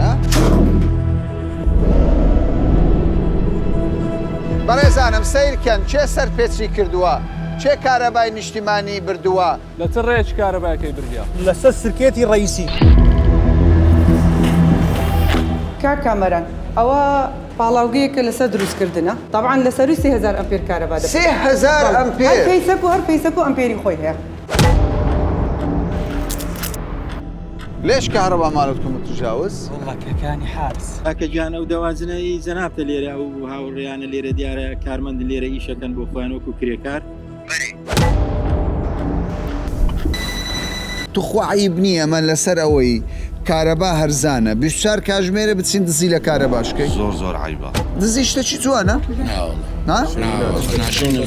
ها بەڕێزانم سیرکەن چێ سەرپێچی کردووە چێ کارەبای نیشتیمانی بردووە لە چ ڕێچ کارەبایەکەی بردیا لەسەر سرکێتی ڕئیسی کامەران ئەوە پاڵاوگەیەکە لەسەر دروستکردنە طبعاً لەسەروی 3000 ئەمپێر کارەبا دەبێت 3000 ئەمپێر هەر پەیسەک و ئەمپێری خۆی هەیە ليش كهرباء مالتكم متجاوز؟ والله كاني حارس کاکە گیان ئەو دەوازنەی جەنابتە لێرە ئەو هاوڕێیانە لێرە دیارە کارمەند لێرە ئیشەکەن بۆ خۆیان وەکو کرێکار توخوا عیب نییە ئەمە لەسەر ئەوەی کارەبا هەرزانە 24 کاتژمێرە بچین دزی لە کارەباشکەی زۆر عیبە دزی شتێکی جوانە؟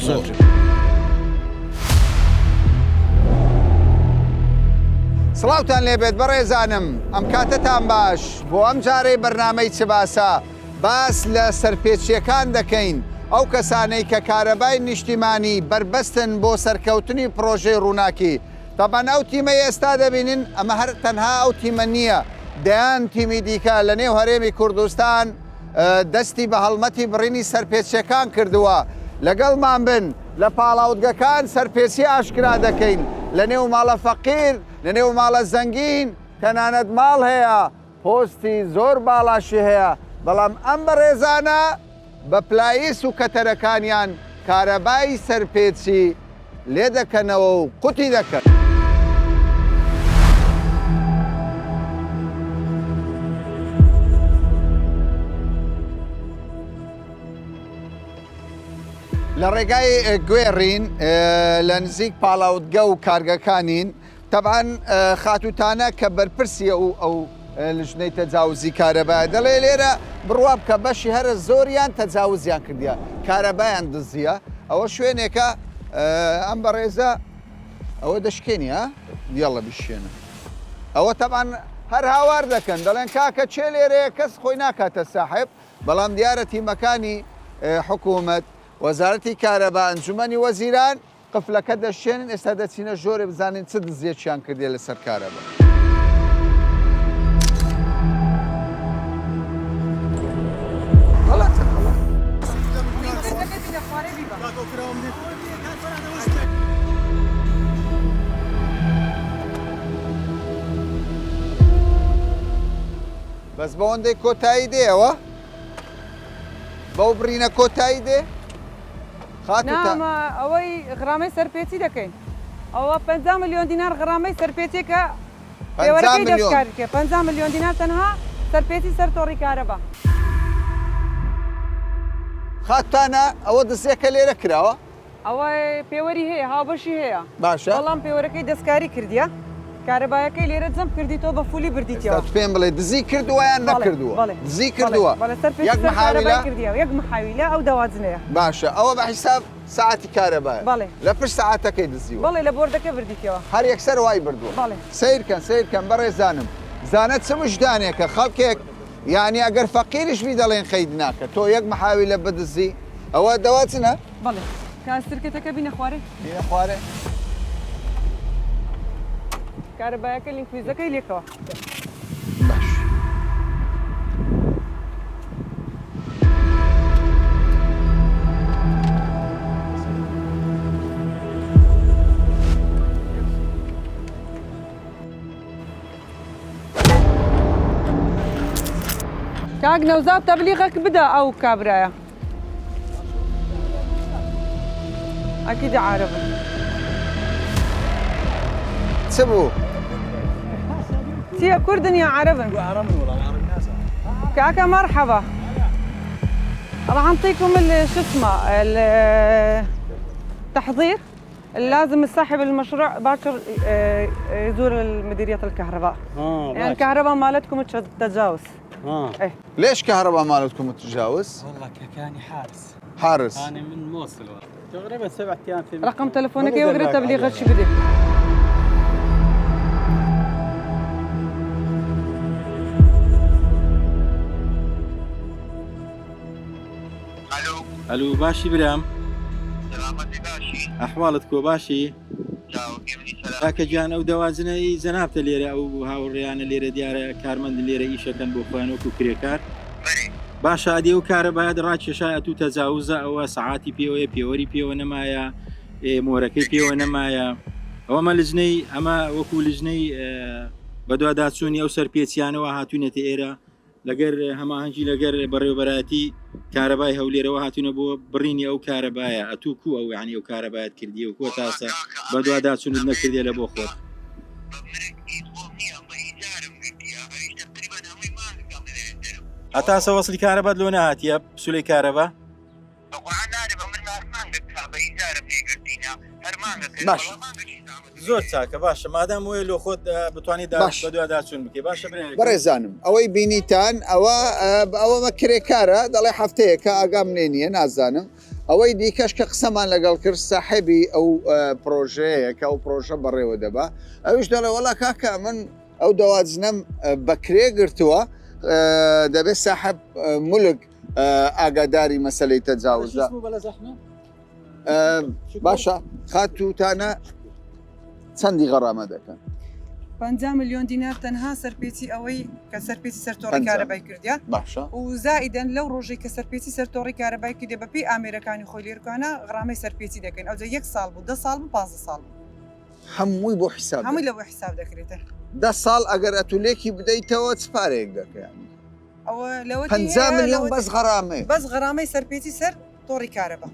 زۆر سڵاوتان لێبێت بەڕێزانم ئەم کاتتان باش بۆ ئەم جارەی بەرنامەی چ باسە باس لە سەرپێچیەکان دەکەین ئەو کەسانەی کە کارەبای نیشتیمانی بربەستن بۆ سەرکەوتنی پرۆژەی ڕووناکی تەبەن ئەو تیمەی ئێستا دەبینن ئەمە هەر تەنها ئەو تیمە نییە دەیان تیمی دیکە لە نێو هەرێمی کوردستان دەستی بە هەڵمەتی بڕینی سەرپێچیەکان کردووە لەگەڵمان بن لە پاڵاوتگەکان سەرپێچی ئاشکرا دەکەین لە نێو ماڵە فەقیر لە نێو ماڵە زەنگین تەنانەت ماڵ هەیە پۆستی زۆر باڵاشی هەیە بەڵام ئەم بەڕێزانە بە پلایس و کەتەرەکانیان کارەبای سەرپێچی لێ دەکەنەوە و قوتی دەکەن. لە ڕێگای گوێڕین لە نزیک پاڵاوتگە و کارگەکانین تەبعاً خاتوتانە کە بەرپرسیە و ئەو لژنەی تەجاوزی کارەبایە دەڵێ لێرە بڕوا بکە بەشی هەرە زۆریان تەجاوزیان کردیە کارەبایان دزیە ئەوە شوێنێکە ئەم بەڕێزە ئەوە دەشکێنی ها دیاڵە بشێنە ئەوە تەبعاً هەر هاوار دەکەن دەڵێن کاکە چێ لێرەیە کەس خۆی ناکاتە ساحب بەڵام دیارە تیمەکانی حکوومەت وەزارەتی کارەبا ئەنجومەنی وەزیران قفلەکە دەشێنن ئێستا دەچینە ژۆرێ بزانین چ دزیەکیان کردێ لەسەر کارەبا. بەس بەوەندەی کۆتایی دێەوە بەو برینە کۆتایی دێ نامە ئەوەی غرامەی سەرپێچی دەکەین ئەوە 50 ملیۆن دینار غرامەی سەرپێچێکە پێوەرەکەی دەستکاریکە 50 ملیۆن دینار تەنها سەرپێچی سەر تۆڕی کارەبا خاتانە ئەوە دزیەکە لێرە کراوە ئەوە پێوەری هەیە هاوبەشی هەیە باشە بەڵام پێوەرەکەی دەستکاری کردیە کارەبایەکەی لێرە جەم کردیتەوە بە فولی بردیتەوە پێم بڵێ دزی کردووە یان نەکردووە دزی کردووە یەک محاویلە ئەو دەوازنەیە باشە ئەوە بە حیساب ساعتی کارەبایە لە پشت ساعتەکەی دزیوە بەڵێ لە بۆردەکە بردیتەوە هەر یەکسەر وای بردووە سیرکەن بەڕێزانم زانەت چ وجدانێکە خەڵکێک یعنی ئەگەر فەقیریشوی دەڵێن خەید ناکە تۆ یەک محاویلە بدزی ئەوە دەواتنە بەڵێ کاسرکەتەکە بینە خوارێ بینە خوارێ کارەبایەکە لینکویزەکەی لێکەوە باش کاک نەوزاد تەبلیغەک بدە ئەو کابرایە ئەکیدە عارەبن چ بوو؟ چیە کوردن یا عربن؟ كاكا مرحبا راح نعطيكم شو اسمه التحضير لازم صاحب المشروع باكر يزور مديرية الكهرباء يعني الكهرباء مالتكم تتجاوز ايه ليش كهرباء مالتكم تتجاوز؟ والله كاني حارس أنا من موصل تقريبا 7 أيام في رقم تلفونك وغير تبليغ شو بدك الو باشی برام سلامتی باشی احوالت کو باشی چاوەکەی تاکەگیان ئەو دەوازنەی زەنابتە لێرە ئەو هاوڕێیانە لێرە دیارە کارمەند لێرە ئیشەکەن بۆ خۆیان وەکو کرێکار باشە ئەدی و کارە باید ڕاکێشایە تو تەجاوزە ئەوە سەعاتی پێوەیە پێوەری پێوە نەمایە مۆرەکەی پێوە نەمایە ئەوەمە لژنەی ئەمە وەکو لژنەی بەدواداچوونی ئەو سەرپێچیانەوە هاتوونێتە ئێرە لەگەر هەماهەنگی لەگەر بەڕێوەبەرەتی کارەبای هەولێرەوە هاتوونە بۆ بڕینی ئەو کارەبایە ئەتوو کو ئەو یعنی ئەو کارەبایەت کردی و کۆ تاسە بەدواداچوونت نەکردێ لە بۆ خۆت ئەتاسە وەسلی کارەبات لۆ نەهاتیە پسولەی کارەبا باش زۆر چاکە باشە مادام وێ لۆ خۆت بتوانیت بەدواداچوون بکەی باشە بەڕێزانم ئەوەی بینیتان ئەوەمە کرێکارە دەڵێ هەفتەیەکە ئاگام نێنیە نازانم ئەوەی دیکەش کە قسەمان لەگەڵ کرد ساحێبی ئەو پرۆژەیە کە ئەو پرۆژە بەڕێوە دەبا ئەوش دەڵێ وەڵا کاکە من ئەو دەوازنەم بەکرێ گرتووە دەبێت ساحب مولک ئاگاداری مەسلەی تەجاوزە باشە خاتوتانە چەندی غەڕامە دەکەن 50 ملیۆن دینار تەنها سەرپێچی ئەوەی کە سەرپێچی سەرتۆڕی کارەبای کردیا باشە و زائیدەن لەو ڕۆژەی کە سەرپێچی سەرتۆڕی کارەبای کردێ بەپی ئامێرەکانی خۆی لێرکانە غڕامەی سەرپێچی دەکەن ئەوجا 1 ساڵ بوو 10 ساڵ بوو 15 ساڵ هەمووی بۆ حیساب هەمووی لەوە حساب دەکرێتە 10 ساڵ ئەگەر ئەتولێکی بدەیتەوە چپارێک دەکەیان ئەوە لەوە 50 ملیۆن بەس غەڕامێ بەس غەڕامەی سەرپێچی سەر تۆڕی کارەبا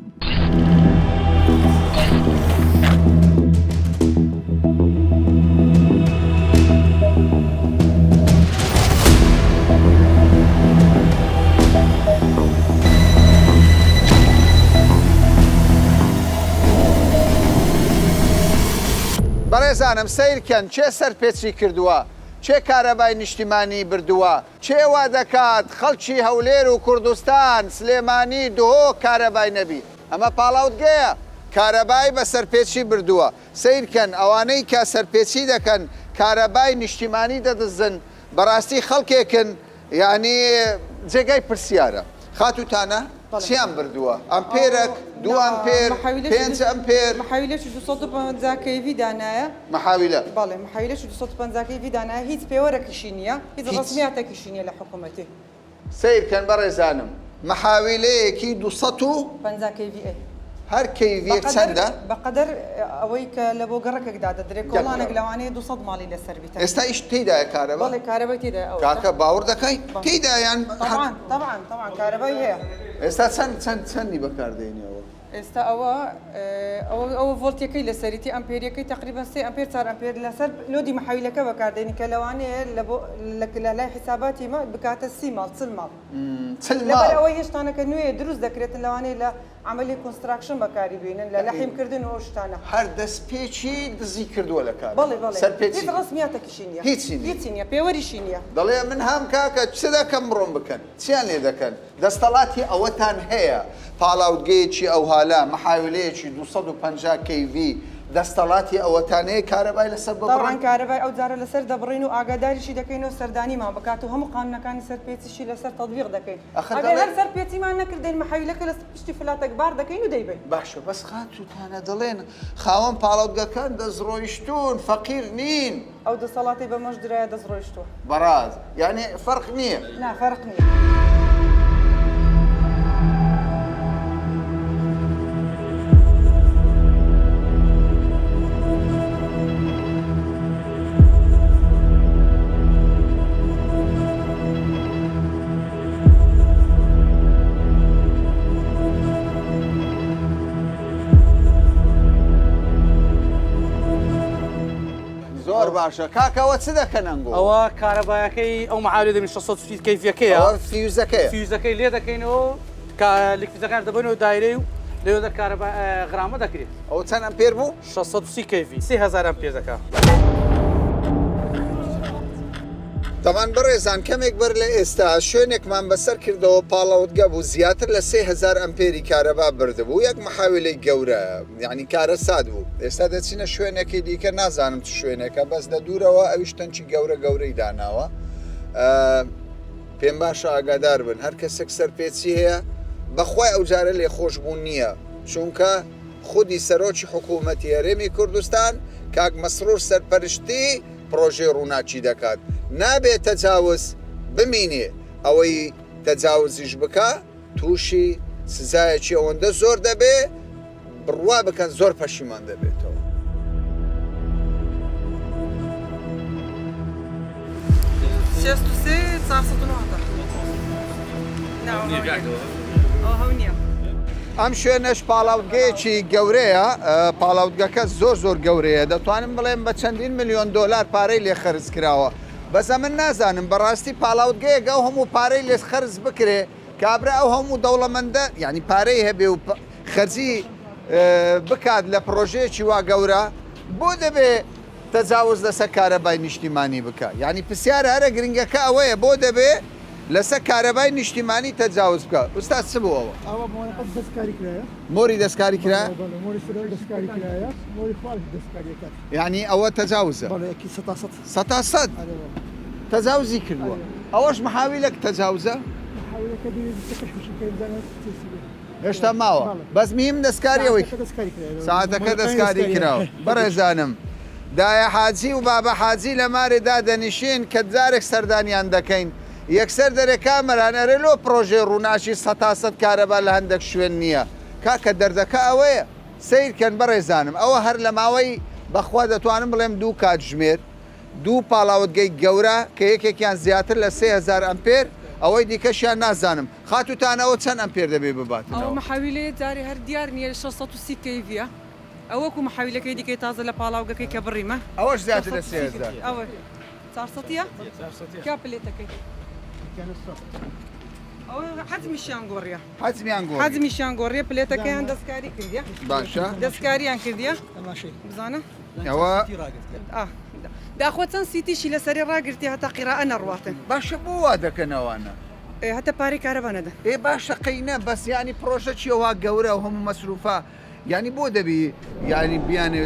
بەڕێزانم سیرکەن چێ سەرپێچی کردووە چێ کارەبای نیشتیمانی بردووە چێوا دەکات خەڵکی هەولێر و کوردستان سلێمانی دهۆ کارەبای نەبی ئەمە پاڵاوتگەیە کارەبای بە سەرپێچی بردووە سیرکەن ئەوانەی کە سەرپێچی دەکەن کارەبای نیشتیمانی دەدزن بەڕاستی خەڵکێکن یعنی جێگای پرسیارە خاتوتانە چیان بردووە ئەمپێرێک 2 ئەمپێر 5 ئەمپێر محاویلەی 250 کیڤی دانایە محاویلە بەڵێ محاویلەی 250 کیڤی دانایە هیچ پێوەرەکیشی نییە هیچ ڕسمیاتێکیشی نییە لە حکوومەتی سیرکەن بەڕێزانم محاویلەیەکی 250 کیڤی هەر کیڤیەک چەندە بەقەدەر ئەوەی کە لە بۆ گەڕەکێکدا دەدرێت کۆڵانێک لەوانەیە 200 ماڵی لەسەر بیت ئێستا ئیش تێدایە کارەبا بەڵێ کارەبای تێدا ئەو کاکە باوەڕ دەکەی تێدایان طبعاً کارەبای هەیە ئێستا چەندی بەکاردێنیەوە ئێستا ئەوە ڤۆلتەکەی لەسەریتی ئەمپێریەکەی تقریبان 3 ئەمپێر 4 ئەمپێر لەسەر لۆدی محاویلەکە بەکاردێنی کە لەوانەیە لە لای حساباتی مە بکاتە 30 ماڵ 40 ماڵ لەبەر ئەوەی هێشتانەکە نوێ دروست دەکرێتن لەوانەیە لە عملی کنستراکشن بەکاری بێنن لە لەحیمکردن و شتانە هەر دەستپێکی دزی کردووە لە کار بەڵێ سەرپێچی هیچ ڕسمیاتێکیشی نییە هیچی نییە پێوەریشی نییە دەڵێ من هەم کاکە چ دەکەم بڕۆم بکەن چیان لێ دەکەن دەستەڵاتی ئەوەتان هەیە پاڵاوتگەیەکی ئەو هالا محاولەیەکی 250 کیV دەستەڵاتی ئەوەتانەیە کارەبای لەسەر بڕان کارەبای ئەو جارە لەسەر دەبڕین و ئاگاداریشی دەکەینەوە سەردانیمان بکات و هەموو قانونەکانی سەرپێچیشی لەسەر تەطبیق دەکەین ئەگەر سەرپێچیمان نەکردین محاویلەکە لە پشتی فلاتێک بار دەکەین و دەیبین باشە بەس خاتوتانە دەڵێن خاوەن پاڵاوتگەکان دەستڕۆیشتون فەقیر نین ئەو دەسەڵاتی بەمەش درایە دەستڕۆیشتووە بەڕاز یعنی فەرق نییە نا فەرق نییە زۆر باشە کاکەوە چ دەکەن ئەنگۆ ئەوە کارەبایەکەی ئەو معاوی دەبین 600 کەیفیەکەیە فیوزەکەی فیوزەکەی لێ دەکەینەوە لێکفیزەکان دەبنەوە دایرەی و لێوە کارەبا غرامە دەکرێت ئەو چەند ئەمپێر بوو 630 کەیفی 3000 ئەمپێر دەکات تەمان بەڕێزان کەمێک بەر لە ئێستا شوێنێکمان بەسەر کردەوە پاڵاوتگە بوو زیاتر لە 3000 ئەمپێری کارەبا بردبوو یەک محاویلەی گەورە یعنی کارە ساد بوو ئێستا دەچینە شوێنێکی دیکە نازانم چ شوێنێکە بەس لە دوورەوە ئەویشتەنچی گەورەی داناوە پێم باشە ئاگادار بن هەر کەسێک سەرپێچی هەیە بەخوای ئەو جارە لێ خۆشبوون نییە چونکە خودی سەرۆکی حکوومەتی هەرێمی کوردستان کاک مەسرور سەرپەرشتی پرۆژێ ڕووناچی دەکات نابێت تەجاوز بمینێ ئەوەی تەجاوزیش بکە تووشی سزایەکی ئەوەندە زۆر دەبێ بڕوا بکەن زۆر پەشیمان دەبێتەوە. ئەم شوێنەش پاڵاوتگەیەکی گەورەیە پاڵاوتگەکە زۆر گەورەیە دەتوانم بڵێم بە چەندین ملیۆن دۆلار پارەی لێ خەرج کراوە بەزە من نازانم بەڕاستی پاڵاوتگەیەک ئەو هەموو پارەی لێ خەرج بکرێ کابرا ئەو هەموو دەوڵەمەندە یعنی پارەی هەبێ و خەرجی بکات لە پرۆژەیەکی وا گەورە بۆ دەبێ تەجاوز لەسەر کارەبای نیشتیمانی بکە یعنی پرسیارە هەرە گرنگەکە ئەوەیە بۆ دەبێ لەسەر کارەبای نیشتیمانی تەجاوز بکە ئوستاد چ بووەوە ئەوە دەستکاری کرایە مۆری دەستکاری کرا مۆری سرۆی دەستکاری کرایە مۆری خواڵ دەستکاریەکەات یعنی ئەوە تەجاوزە بەڵێکی سەد تەجاوزی کردووە ئەوەش محاویلێک تەجاوزە حاولەکە هێشتا ماوە بەس میم دەستکاریەوەی ساعتەکە دەستکاری کراوە بەڕێزانم دایە حاجی و بابە حاجی لە مارێدا دەنیشین کە جارێک سەردانیان دەکەین یەکسەر دەرێ کامەرانەرێ لۆ پرۆژێ ڕووناچی سەد کارەبا لە هەندێک شوێن نییە کاکە دەردەکە ئەوەیە سیرکەن بەڕێزانم ئەوە هەر لە ماوەی بەخوا دەتوانم بڵێم دوو کاتژمێر دوو پاڵاوتگەی گەورە کە یەکێکیان زیاتر لە 3000 ئەمپێر ئەوەی دیکەشیان نازانم خاتوتانەوە چەند ئەمپێر دەبێ بباتەوە ئەو محاویلەیە جارێ هەر دیار نییە 630 کیڤە ئەوەکو محاویلەکەی دیکەی تازە لە پاڵاوگەکەی کە بڕیمە ئەوەش زیاتر لە 3000 ئەوە 400 کا پلێتەکەی حەزمیشیان گۆڕیە حەزمیشیان گۆڕیە پلێتەکەیان دەستکاری کردیە باشە دەستکاریان کردیە بزانە ئەوە داخۆ چەند سیتیشی لەسەری ڕاگرتی هەتا قیراءە نەڕواتن باشە بۆ وا دەکەنەوەوانە هەتا پارەی کارەبانەدە باشە قەینە بەس ینی پرۆژە چیەوە گەورە و هەموو مەسروفە ینی بۆ دەبی ینی بیانێ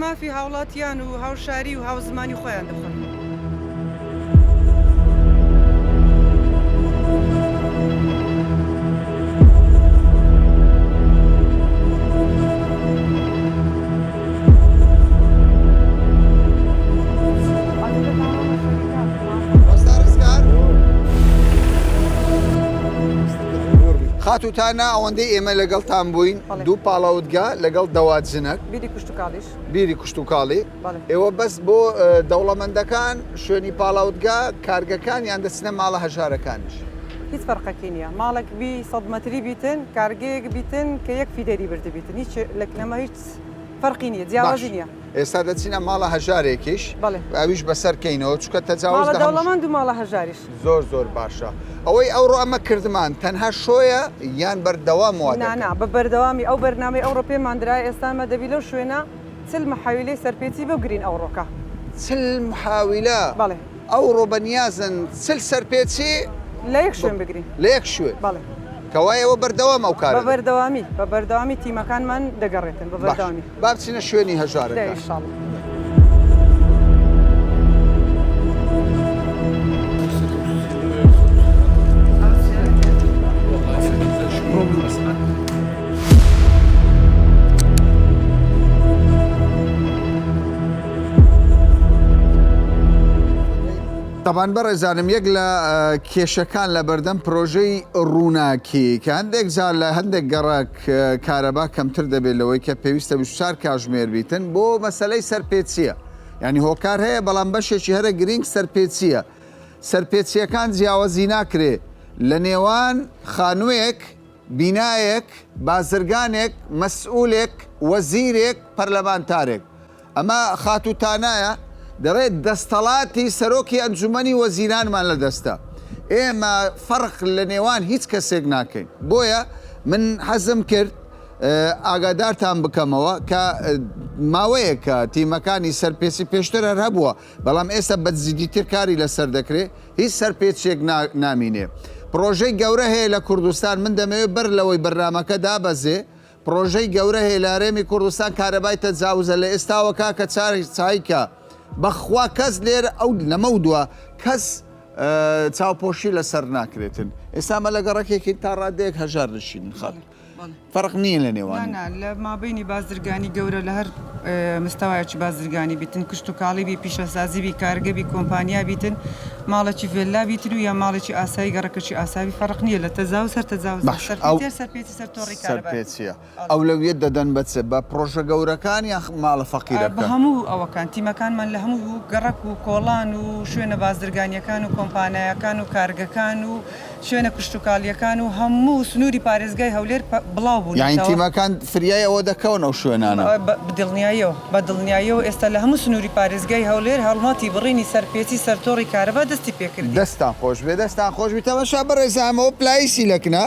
مافی هاوڵاتیان و هاوشاری و هاو زمانی خۆیان دەخۆن خاتوتانە ئەوەندەی ئێمە لەگەڵتان بووین دوو پاڵاوتگا لەگەڵ دەواتجنەک بیری کوشت و کاڵی ئێوە بەس بۆ دەوڵەمەندەکان شوێنی پاڵاوتگا کارگەکان یان دەچنە ماڵە هەژارەکانش هیچ فەرقەکەی نییە ماڵێک بی 100 مەتری بیتن کارگەیەک بیتن کە یەک فیدەری بردەبیتن هیچ لەکنەمە هیچ فەرقی نییە جیاوازی نییە ئێستا دەچینە ماڵە هەژارێکیش ئەویش بەسەرکەینەوە چکە تەجاوز دەوڵەمەند و ماڵە هەژاریش زۆر باشە ئەوەی ئەوڕۆ ئەمە کردمان تەنها شۆیە یان بەردەوام وانە بە بەردەوامی ئەو بەرنامەی ئەوڕۆ پێماندرای ئێستامە دەبی لەو شوێنە چل محاویلەی سەرپێچی بگرین ئەوڕۆکە چل محاویلە ئەوڕۆ بەنیازن چل سەرپێچی لە یەک شوێن بگرین لە یەک شوێن کەوایەوە بەردەوام ئەو کار بە بەردەوامی تیمەکانمان دەگەڕێتن بە بەردەوامی با بچینە شوێنی هەژارەکە طبعاً بەڕێزانم یەک لە کێشەکان لە بەردەم پرۆژەی ڕووناکی کە هەندێک جار لە هەندێک گەڕک کارەبا کەمتر دەبێت لەوەی کە پێویستە 24 کاتژمێر بیتن بۆ مەسەلەی سەرپێچیە ینی هۆکار هەیە بەڵام بەشێکی هەرە گرنگ سەرپێچیە سەرپێچیەکان جیاوازی ناکرێ لە نێوان خانوویەک بینایەک بازرگانێک مەسئولێک وەزیرێک پەرلەمانتارێک ئەمە خاتوتانایە دەڕێت دەستەڵاتی سەرۆکی ئەنجومەنی وەزیرانمان لە دەستە ئێمە فەرق لە نێوان هیچ کەسێک ناکەین بۆیە من حەزم کرد ئاگادارتان بکەمەوە کە ماوەیەکە تیمەکانی سەرپێچی پێشتر هەر هەبووە بەڵام ئێستا بەدزیدیتر کاری لەسەر دەکرێت هیچ سەرپێچێک نامینێ پرۆژەی گەورە هەیە لە کوردستان من دەمەوێت بەر لەوەی بەرنامەکە دابەزێ پرۆژەی گەورە هەیە لە هەرێمی کوردستان کارەبای تەجاوزە لە ئێستاوەکە کە چایکە بەخوا کەس لێرە ئەو لەمە دووە کەس چاوپۆشی لەسەر ناکرێتن ئێستا مە لە گەڕەکێکی تا ڕادەیەک هەژار دەشین خەڵ فەرق نییە لە نێوان نانە لە مابینی بازرگانی گەورە لە هەر مستەوایەکی بازرگانی بیتن کشت و کاڵیبی پیشەسازیبی کارگەبی کۆمپانیا بیتن ماڵێکی ڤێلا بیتن و یا ماڵێکی ئاسایی گەڕەکەی ئاساوی فەرق نییە لە تەزاو سەر تەزاو سەرپێتی سەر تۆڕی سەرپێچیە ئەو لەوێت دەدەن بەچێ بە پرۆژە گەورەکان یا ماڵە بە فەقیرەکە هەموو ئەوەکان تیمەکانمان لە هەموو گەڕک و کۆڵان و شوێنە بازرگانیەکان و کۆمپانایەکان و کارگەکان و شوێنە کشت و کاڵیەکان و هەموو سنووری پارێزگای هەولێر بڵاو بوون یاین تیمەکان فریای ئەوە دەکەون ئەو شوێنانە بدڵنیایەوە بە دڵنیایەوە ئێستا لە هەموو سنووری پارێزگای هەولێر هەڵماتی بڕینی سەرپێچی سەرتۆڕی کارەبا دەستی پێکردی دەستان خۆش بێ دەستان خۆش بێ تەماشا بەڕێزامەوە پلایسی لەکنە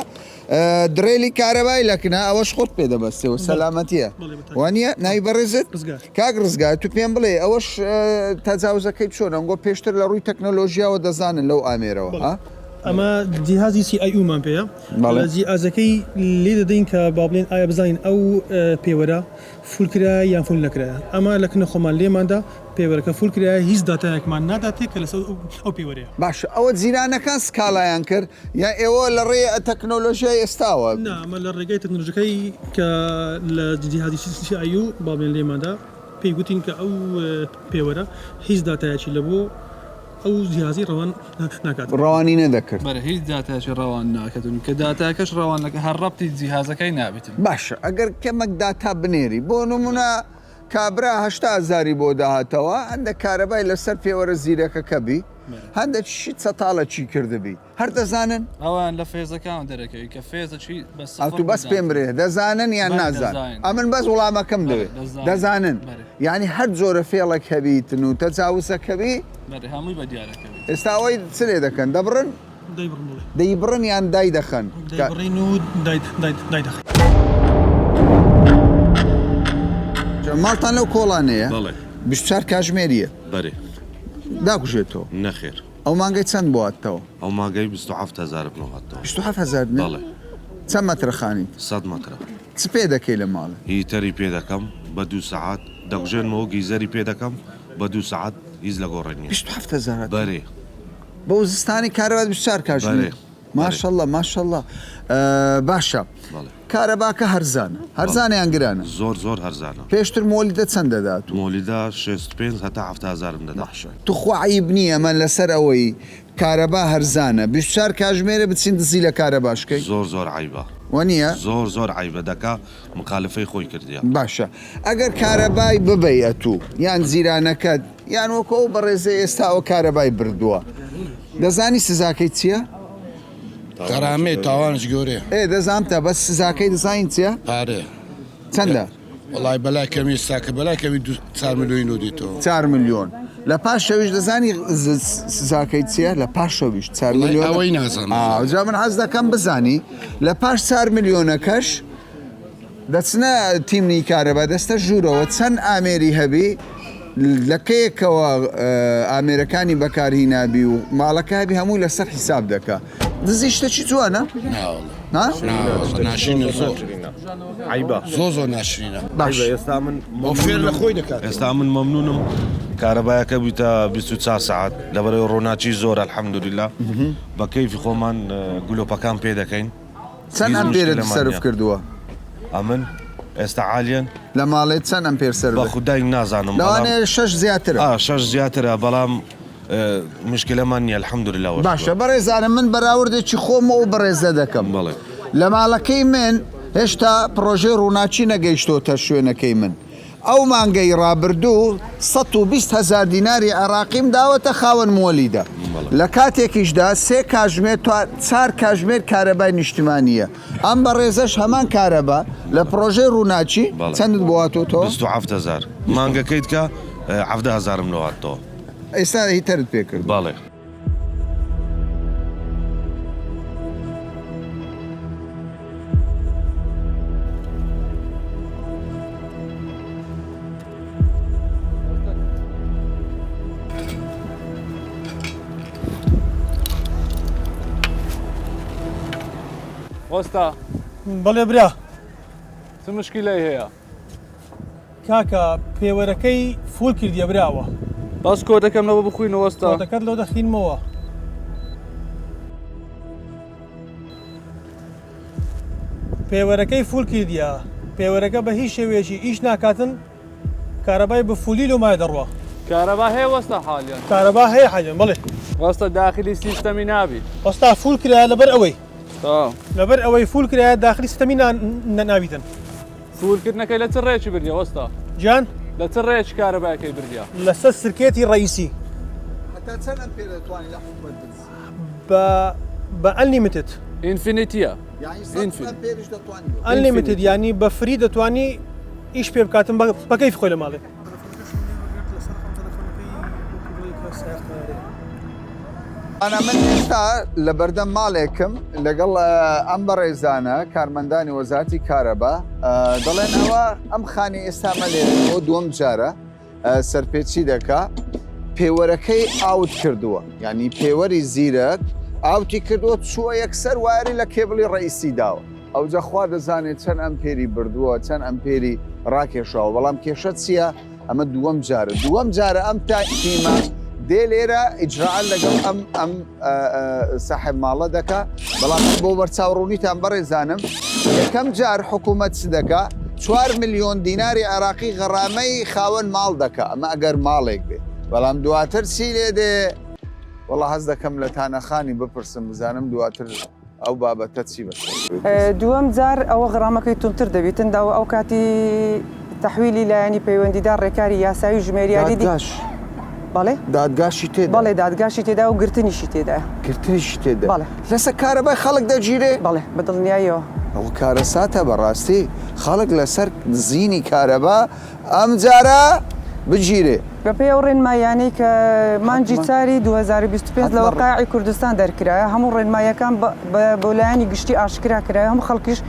درێلی کارەبای لەکنە ئەوەش خۆت پێ دەبەستێەوە سەلامەتیە وانە ناوی بەڕێزت کاک ڕزگار تو پێم بڵێ ئەوەش تەجاوزەکەی چۆن ئەنگۆ پێشتر لە ڕووی تەکنۆلۆژیاوە دەزانن لەو ئامێرەوە ها ئەمە جیهازی CIU-مان پێەیە جیهازەکەی لێ دەدەین کە با بڵێن ئایا بزانین ئەو پێوەرە فولکرا یان فول نەکرایە ئەمە لەکنە خۆمان لێماندا پێوەرەکە فولکرایە هیچ داتایەکمان ناداتێت کە لەسەر ئەو پێوەرەیە باش ئەوە جیرانەکان سکاڵایان کرد یا ئێوە لە ڕێ تەکنۆلۆژیای ئێستاوە ئەمە لە ڕێگای تەکنۆلۆژیەکەی کە لە جیهازی CIU با بڵێن لێماندا پێی گوتین کە ئەو پێوەرە هیچ داتایەکی لەبوو ئەو جیهازی ڕەوان ناکات ڕەوانی نەدەکرد بەرە هیچ داتاکی ڕەوان ناکەتون کە داتاکەش ڕەوانەکە هەر ڕەبتی جیهازەکەی نابێتن باشە ئەگەر کەمەک داتا بنێری بۆ نمونە کابرا 800,000 بۆ داهاتەوە هەندێک کارەبای لەسەر پێوەرە زیرەکە بی هەندێک شی چەتاڵە چی کردبی هەر دەزانن ئەوان لە فێزەکان دەرەکەی کە فێزەچی ئەوتو بەس پێم برێ دەزانن یان نازان ئەمن بەس وڵامەکەم دەوێت دەزانن ینی هەر جۆرە فێڵێک هەبیتن و تەجاوزەکەبی هەمووی بە دیارەکەوێت ئێستا ئەوەی چلێ دەکەن دەبڕن دەیبڕن یان دای دەخەن دەیبڕین و دای دەخەن ماڵتان لەو کۆڵانەیە 24 کاتژمێریە بەێ داکوژێتەوە نەخێر ئەو مانگەی چەند بواتەوە ئەو ماگەی 27,000 بنەوەاتەوە 27,000 بەڵێ چەند مەترخانی 100 مترە چ پێ دەکەی لە ماڵ هیتەری پێ دەکەم بە 2 سعات دەگوژێنمەوە گیزەری پێ دەکەم بە 2 سعات هیچ لە گۆڕێنی 27,000 بەێ بۆ زستانی کارەبات 24 کاتژمێر ماشەڵڵە ماشەڵڵە باشە کارەباکە هەرزانیان گرانە زۆر هەرزانە پێشتر مۆلیدە چەند دەدات مۆلیدا 65 هەتا 7,000 دەدا توخواعیب نییە ئەمە لەسەر ئەوەی کارەبا هەرزانە 24 کاتژمێرە بچین دزی لە کارەباشکەی زۆر عیبە وانە زۆر عیبە دەکا مخالفەی خۆی کردیە باشە ئەگەر کارەبای ببەیەت و یان زیرانەکەت یان وەکو ئەو بەڕێزە ئێستا ئەو کارەبای بردووە دەزانی سزاکەی چییە؟ غەرامەی تاوانش گەورەیە دەزانتە بەس سزاکەی دەزانین چییە؟ پارێ چەندە؟ وڵای بەلای کەمی ساکە بەلای کەمی 4 ملیۆن و دیتەوە 4 ملیۆن لە پاش شەویش دەزانی سزاکەی چییە؟ لە پاش شەویش 4 ملیۆن ئەوەی نازانم جا من حەز دەکەم بزانی لە پاش 4 ملیۆنەکەش دەچنە تیمنی کارەبا دەستە ژوورەوە چەند ئامێری هەبی لەکەیەکەوە ئامێرەکانی بەکارهینابی و ماڵەکەبی هەموو لەسەر حیساب دەکە دزی شتێکی جوانە؟ ناشرینە زۆر زۆر ناشرینە ئێستا من فێر لە خۆی دەکات ئێستا من مەمنونم کارەبایەکە بیتە 24 سعات لەبەرەوەی ڕۆناچی زۆر الحەمدولله بە کەیفی خۆمان گولۆپەکان پێ دەکەین چەند ئەمپێرت سەرف کردووە؟ ئەمن ئێستا عالیەن لە ماڵێت چەند ئەمپێر سەر بە خودای نازانم لەوانەیە 6 زیاترە 6 زیاترە بەڵام مشکلەمان نیە الحەمدولله باشە بەڕێزانم من بەراوردێکی خۆمەوە بەڕێزە دەکەم بەڵێ لە ماڵەکەی من هێشتا پرۆژێ ڕووناچی نەگەیشتۆتە شوێنەکەی من ئەو مانگەی ڕابردوو 120,000 دیناری عێراقیم داوەتە خاوەن مۆلیدە لە کاتێکیشدا 3 کاتژمێر تا 4 کاتژمێر کارەبای نیشتیمانیە ئەم بەڕێزەش هەمان کارەبا لە پرۆژێ ڕووناچی چەندت بواتۆتەوە؟ 27,000 مانگەکەیت کە 17,000 لەواتەوە ئێستا هیتەرت پێ کرد باڵێ وەستا بەڵێ برا چ مشکلەی هەیە کاکە پێوەرەکەی فول کردیە براوە باس کۆدەکەم لەوە بخوینەوە وەستا دەکات لەو دەخینمەوە پێوەرەکەی فول کردیا پێوەرەکە بە هیچ شێوەیەکی ئیش ناکاتن کارەبای بە فولی لۆ مای دەڕوە كهرباء هي وسط حاليا کارەبا هەیە حاجم بڵێ وسط داخلي سيستمي نابي ئەستا فول کرا لەبەر ئەوەی اه لەبەر ئەوەی فول کرایە داخلی سیستەمی ناویتن فول كدنا كي لا تريش برديا وسط جان لا تريش كهرباء كي برديا لەسەر سرکێتی ڕئیسی حتا چەند ئەمپێر دەتوانێت لە حکومەت بنزی بە ئەنلیمیتد انفينيتيا یعنی 100 Infinite. ئەمپێریش دەتوانێت ئەنلیمیتد ینی بە فری دەتوانی ئیش پێ بکاتن بە کەیف خۆی لە ماڵێ ئەنا من ئێستا لە بەردەم ماڵێکم لەگەڵ ئەم بەڕێزانە کارمەندانی وەزارەتی کارەبا دەڵێن ئەوە ئەم خانی ئێستامە لێرە بۆ دووەم جارە سەرپێچی دەکا پێوەرەکەی ئاوت کردووە ینی پێوەری زیرەک ئاوتی کردووە چووە یەکسەر واری لە کێبڵی ڕئیسی داوە ئەوجە خوا دەزانێت چەند ئەمپێری بردووە چەند ئەمپێری ڕاکێشەوە بەڵام کێشە چییە ئەمە دووەم جارە ئەم تیمە دێ لێرە ئیجراعات لەگەڵ ئەم ساحب ماڵە دەکا بەڵام بۆ بەرچاوڕوونیتان بەڕێزانم یەکەم جار حکوومەت چ دەکا 4 ملیۆن دیناری عراقی غەڕامەی خاوەن ماڵ دەکا ئەمە ئەگەر ماڵێک بێ بەڵام دواتر چی لێ دێ وەڵا هەز دەکەم لە تانەخانی بپرسم بزانم دواتر ئەو بابەتە چی بەس دووەم جار ئەوە غڕامەکەی تونتر دەبێتن داوە ئەو کاتی تەحویلی لایەنی پەیوەندیدار ڕێکاری یاساوی ژمێریاری بەڵێ دادگاشی تێدا بەڵێ دادگاشی تێدا و گرتنیشی تێدا گرتنیشی تێدا بەڵێ لەسەر کارەبای خەڵک دەگیرێ بەڵێ بەدڵنیاییەوە ئەو کارە ساتە بەڕاستی خەڵک لەسەر زیینی کارەبا ئەم جارە بگیرێ بە پێی ئەو ڕێنمایانەی کە مانجی چاری 2025 لە وەقاعی کوردستان دەرکرایە هەموو ڕێنمایەکان بە لایەنی گشتی ئاشکرا کرایە هەموو خەڵکیش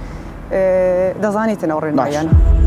دەزانیتن ئەو ڕێنمایانە